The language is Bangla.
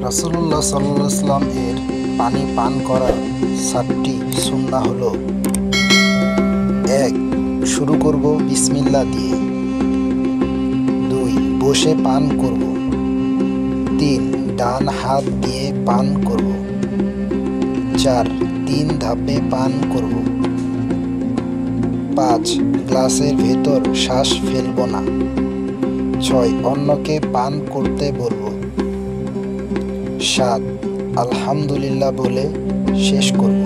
রাসূলুল্লাহ সাল্লাল্লাহু আলাইহি ওয়াসাল্লাম এর পানি পান করার 7টি সুন্নাহ হলো: 1. শুরু করব বিসমিল্লাহ দিয়ে। 2. বসে পান করব। 3. ডান হাত দিয়ে পান করব। 4. 3 ধাপে পান করব। 5. গ্লাসের ভেতর শ্বাস ফেলব না। 6. অন্যকে পান করতে বলব। 7. আলহামদুলিল্লাহ বলে শেষ করব।